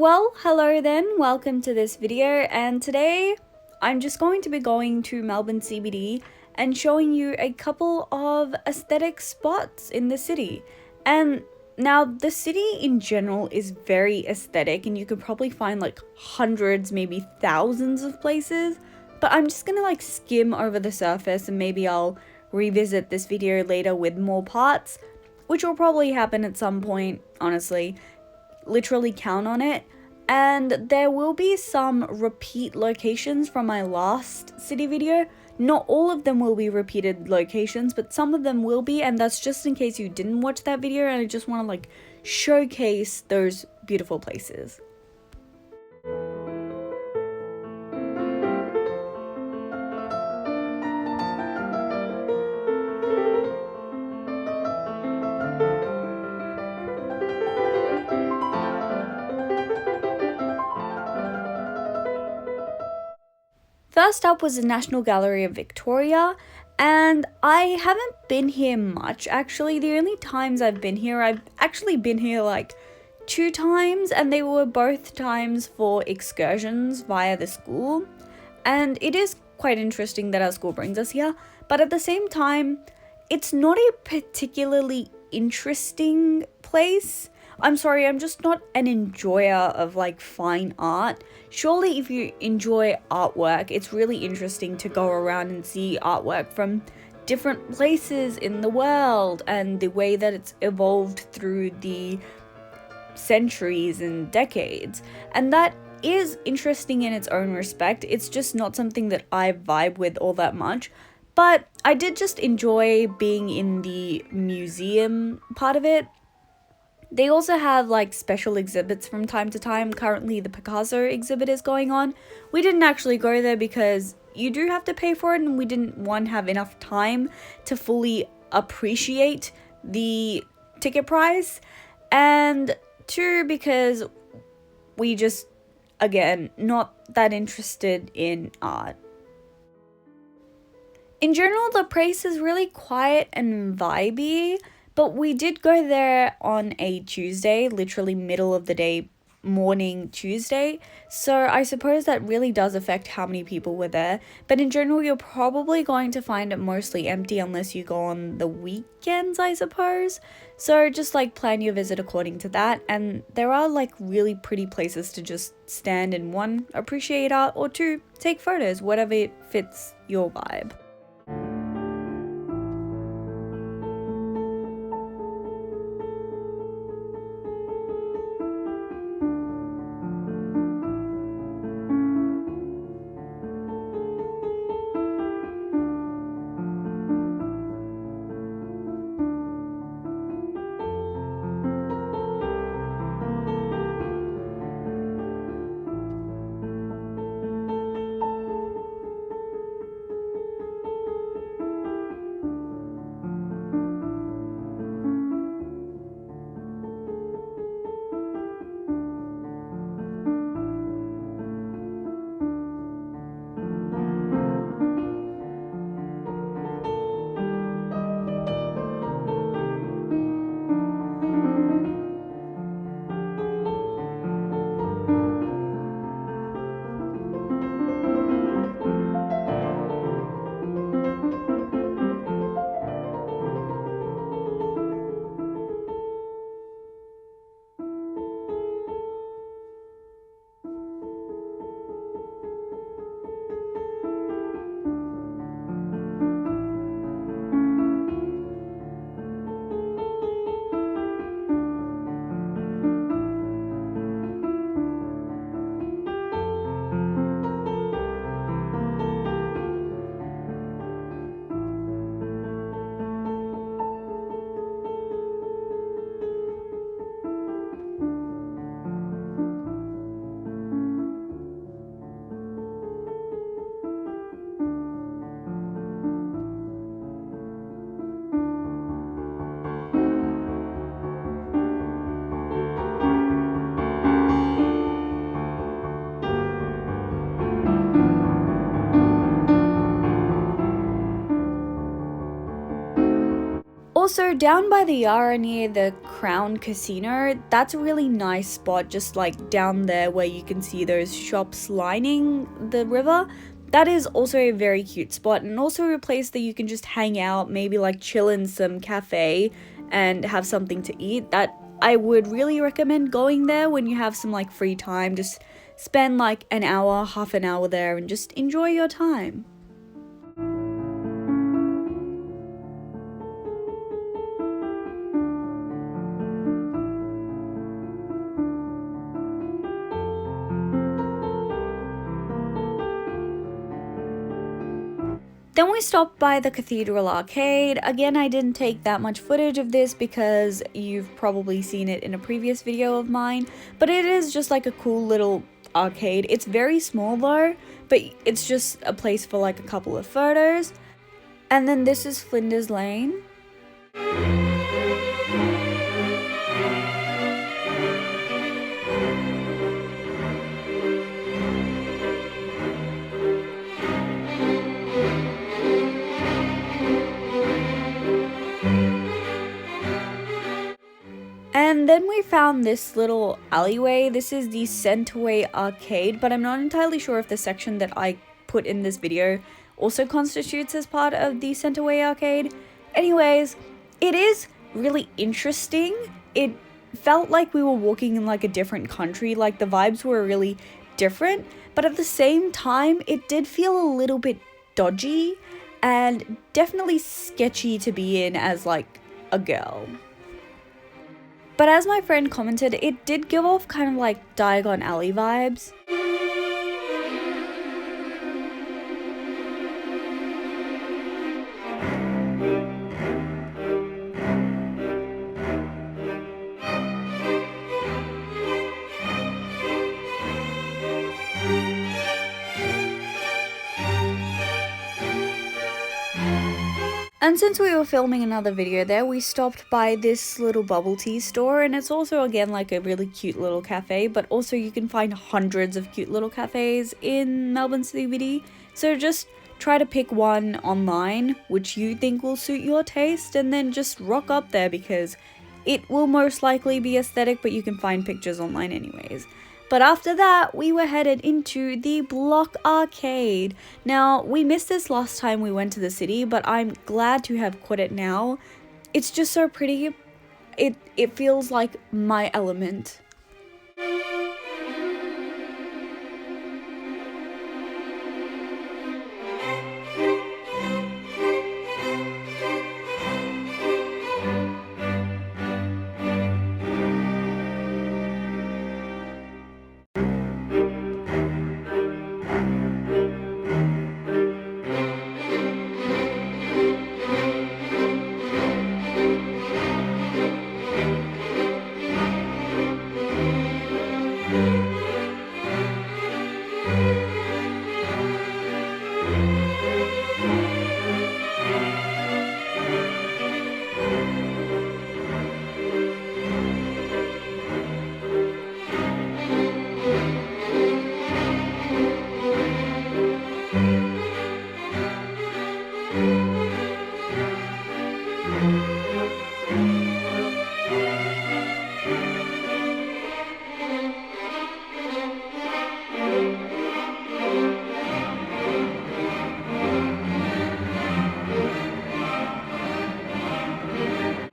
Well, hello then, welcome to this video, and today I'm just going to be going to Melbourne CBD and showing you a couple of aesthetic spots in the city. And now the city in general is very aesthetic and you could probably find like hundreds, maybe thousands of places, but I'm just gonna like skim over the surface and maybe I'll revisit this video later with more parts, which will probably happen at some point, honestly. Literally count on it. And there will be some repeat locations from my last city video. Not all of them will be repeated locations, but some of them will be, and that's just in case you didn't watch that video and I just want to like showcase those beautiful places. First up was the National Gallery of Victoria, and I haven't been here much actually. The only times I've been here, I've actually been here like 2 times, and they were both times for excursions via the school. And it is quite interesting that our school brings us here, but at the same time, it's not a particularly interesting place. I'm sorry, I'm just not an enjoyer of like fine art. Surely if you enjoy artwork, it's really interesting to go around and see artwork from different places in the world and the way that it's evolved through the centuries and decades. And that is interesting in its own respect. It's just not something that I vibe with all that much. But I did just enjoy being in the museum part of it. They also have like special exhibits from time to time. Currently the Picasso exhibit is going on. We didn't actually go there because you do have to pay for it, and we didn't, one, have enough time to fully appreciate the ticket price, and 2, because we just, again, not that interested in art. In general, the place is really quiet and vibey, but we did go there on a Tuesday, literally middle of the day, morning Tuesday, so I suppose that really does affect how many people were there. But in general, you're probably going to find it mostly empty unless you go on the weekends, I suppose. So just like plan your visit according to that, and there are like really pretty places to just stand and, 1, appreciate art, or 2, take photos, whatever fits your vibe. Also, down by the Yara near the Crown Casino, that's a really nice spot, just like down there where you can see those shops lining the river. That is also a very cute spot, and also a place that you can just hang out, maybe like chill in some cafe and have something to eat. That I would really recommend going there when you have some like free time. Just spend like an hour, half an hour there and just enjoy your time. Then we stopped by the Cathedral Arcade. Again, I didn't take that much footage of this because you've probably seen it in a previous video of mine, but it is just like a cool little arcade. It's very small though, but it's just a place for like a couple of photos. And then this is Flinders Lane. And then we found this little alleyway. This is the Centerway Arcade, but I'm not entirely sure if the section that I put in this video also constitutes as part of the Centerway Arcade. Anyways, it is really interesting. It felt like we were walking in like a different country, like the vibes were really different, but at the same time, it did feel a little bit dodgy and definitely sketchy to be in as like a girl. But as my friend commented, it did give off kind of like Diagon Alley vibes. And since we were filming another video there, we stopped by this little bubble tea store, and it's also again like a really cute little cafe, but also you can find hundreds of cute little cafes in Melbourne CBD. So just try to pick one online which you think will suit your taste and then just rock up there because it will most likely be aesthetic, but you can find pictures online anyways. But after that, we were headed into the Block Arcade. Now, we missed this last time we went to the city, but I'm glad to have caught it now. It's just so pretty. It feels like my element.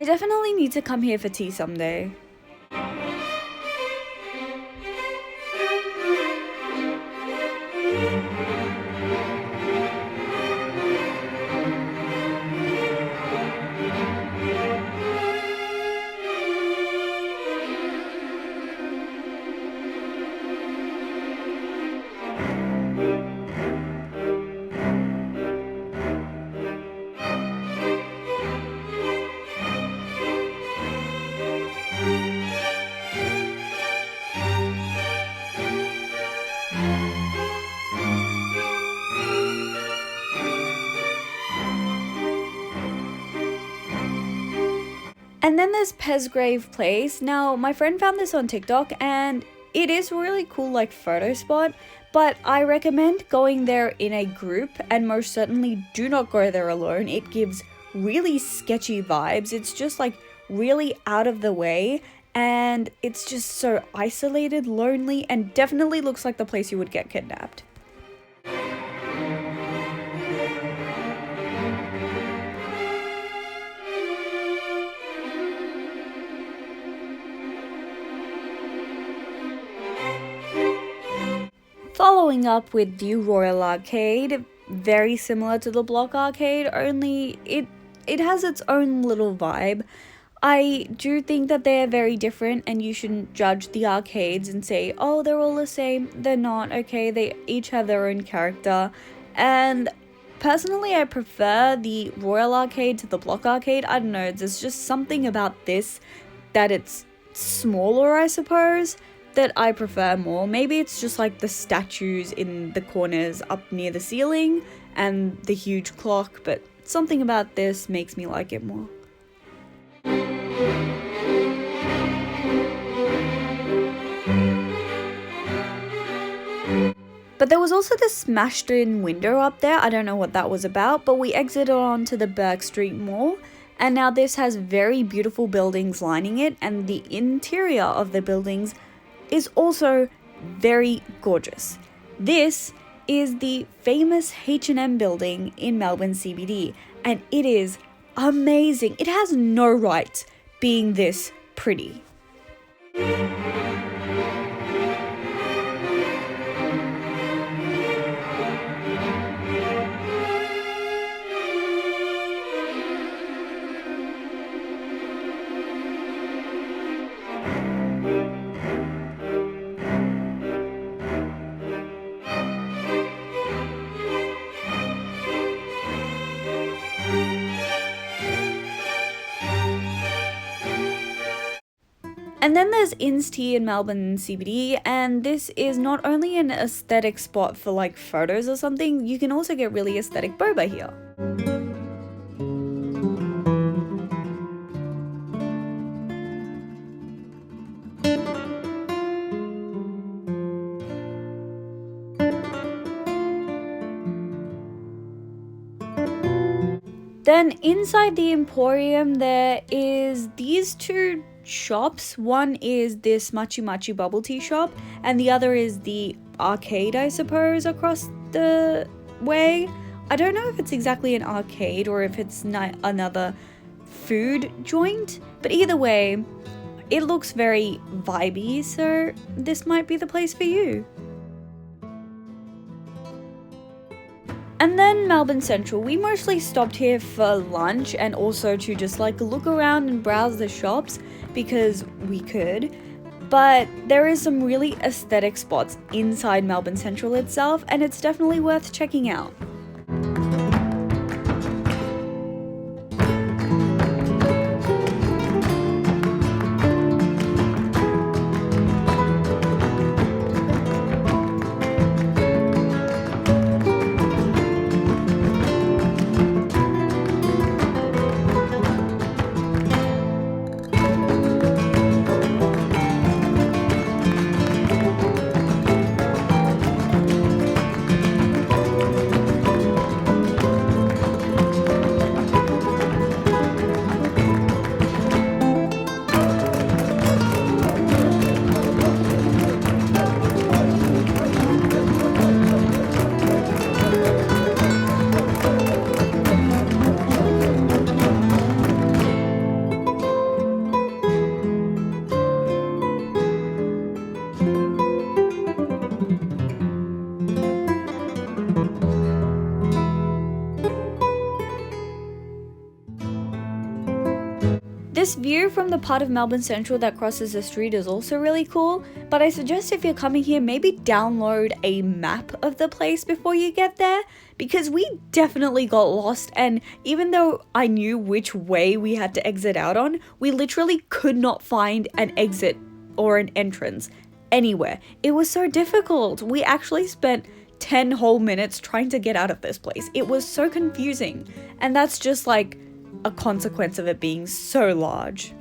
I definitely need to come here for tea someday. And then there's Pesgrave Place. Now, my friend found this on TikTok and it is a really cool like photo spot, but I recommend going there in a group and most certainly do not go there alone. It gives really sketchy vibes. It's just like really out of the way, and it's just so isolated, lonely, and definitely looks like the place you would get kidnapped. Following up with the Royal Arcade, very similar to the Block Arcade, only it has its own little vibe. I do think that they're very different, and you shouldn't judge the arcades and say, oh, they're all the same. They're not, okay? They each have their own character. And personally, I prefer the Royal Arcade to the Block Arcade. I don't know, there's just something about this that it's smaller, I suppose, that I prefer more. Maybe it's just like the statues in the corners up near the ceiling and the huge clock, but something about this makes me like it more. But there was also this smashed in window up there. I don't know what that was about, but we exited onto the Burke Street Mall, and now this has very beautiful buildings lining it, and the interior of the buildings is also very gorgeous. This is the famous H&M building in Melbourne CBD, and it is amazing. It has no right being this pretty. And then there's Inns Tea in Melbourne CBD, and this is not only an aesthetic spot for like photos or something, you can also get really aesthetic boba here. Then inside the Emporium there is these two shops. One is this Machi Machi bubble tea shop, and the other is the arcade, I suppose, across the way. I don't know if it's exactly an arcade or if it's another food joint, but either way, it looks very vibey, so this might be the place for you. And then Melbourne Central, we mostly stopped here for lunch and also to just like look around and browse the shops because we could. But there is some really aesthetic spots inside Melbourne Central itself, and it's definitely worth checking out. This view from the part of Melbourne Central that crosses the street is also really cool, but I suggest if you're coming here, maybe download a map of the place before you get there, because we definitely got lost, and even though I knew which way we had to exit out on, we literally could not find an exit or an entrance anywhere. It was so difficult. We actually spent 10 whole minutes trying to get out of this place. It was so confusing, and that's just like a consequence of it being so large.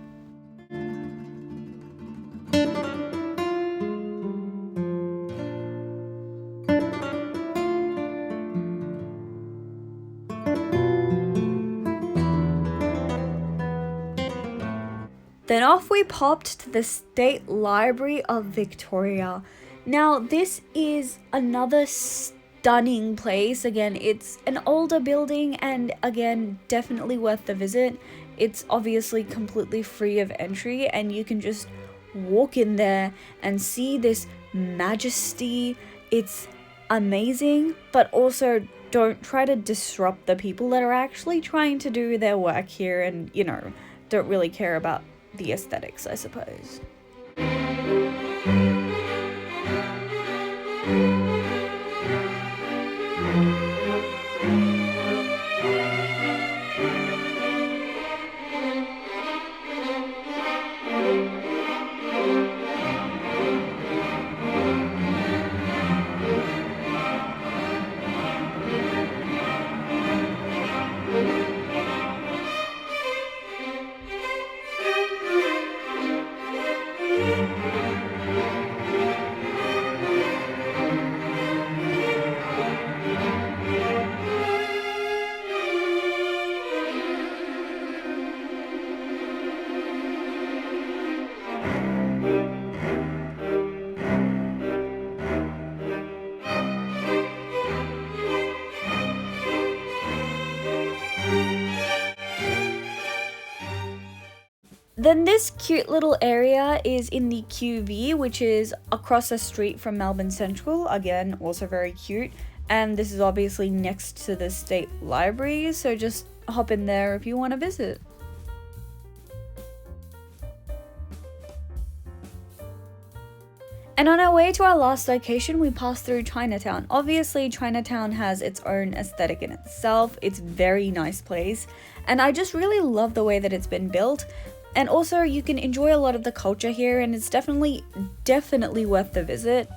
Then off we popped to the State Library of Victoria. Now, this is another stunning place. Again, it's an older building and again, definitely worth the visit. It's obviously completely free of entry and you can just walk in there and see this majesty. It's amazing, but also don't try to disrupt the people that are actually trying to do their work here and, you know, don't really care about the aesthetics, I suppose. Then this cute little area is in the QV, which is across the street from Melbourne Central. Again, also very cute. And this is obviously next to the State Library, so just hop in there if you want to visit. And on our way to our last location, we passed through Chinatown. Obviously, Chinatown has its own aesthetic in itself. It's a very nice place. And I just really love the way that it's been built. And also, you can enjoy a lot of the culture here, and it's definitely worth the visit.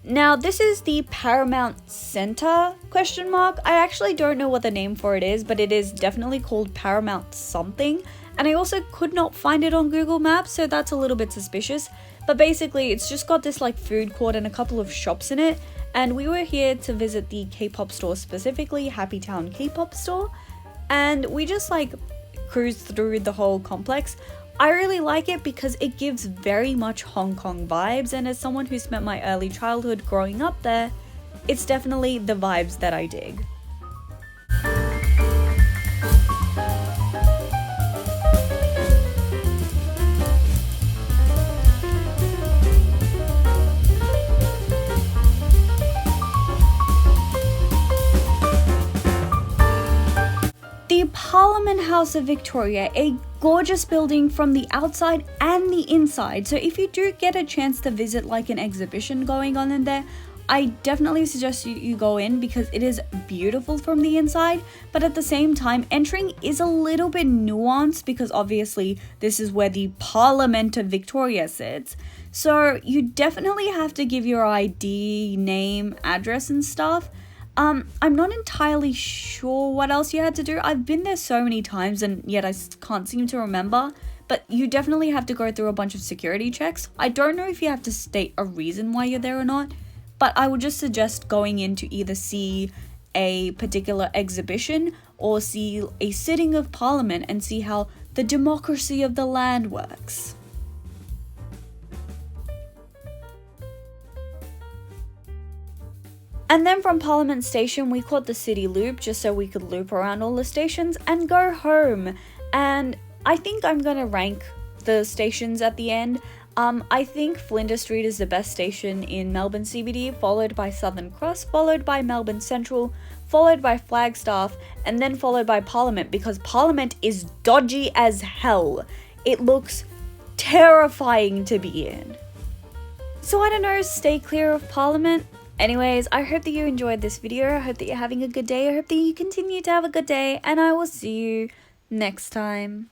Now, this is the Paramount Center, ? I actually don't know what the name for it is, but it is definitely called Paramount something. And I also could not find it on Google Maps, so that's a little bit suspicious. But basically, it's just got this like food court and a couple of shops in it. And we were here to visit the K-pop store, specifically Happy Town K-pop store. And we just like cruised through the whole complex. I really like it because it gives very much Hong Kong vibes, and as someone who spent my early childhood growing up there, it's definitely the vibes that I dig. The Parliament House of Victoria, a gorgeous building from the outside and the inside. So if you do get a chance to visit like an exhibition going on in there, I definitely suggest you go in because it is beautiful from the inside. But at the same time, entering is a little bit nuanced because obviously this is where the Parliament of Victoria sits. So you definitely have to give your ID, name, address and stuff. I'm not entirely sure what else you had to do. I've been there so many times and yet I can't seem to remember. But you definitely have to go through a bunch of security checks. I don't know if you have to state a reason why you're there or not. But I would just suggest going in to either see a particular exhibition or see a sitting of Parliament and see how the democracy of the land works. And then from Parliament Station, we caught the city loop just so we could loop around all the stations and go home. And I think I'm going to rank the stations at the end. I think Flinders Street is the best station in Melbourne CBD, followed by Southern Cross, followed by Melbourne Central, followed by Flagstaff, and then followed by Parliament, because Parliament is dodgy as hell. It looks terrifying to be in. So I don't know, stay clear of Parliament. Anyways, I hope that you enjoyed this video. I hope that you're having a good day. I hope that you continue to have a good day, and I will see you next time.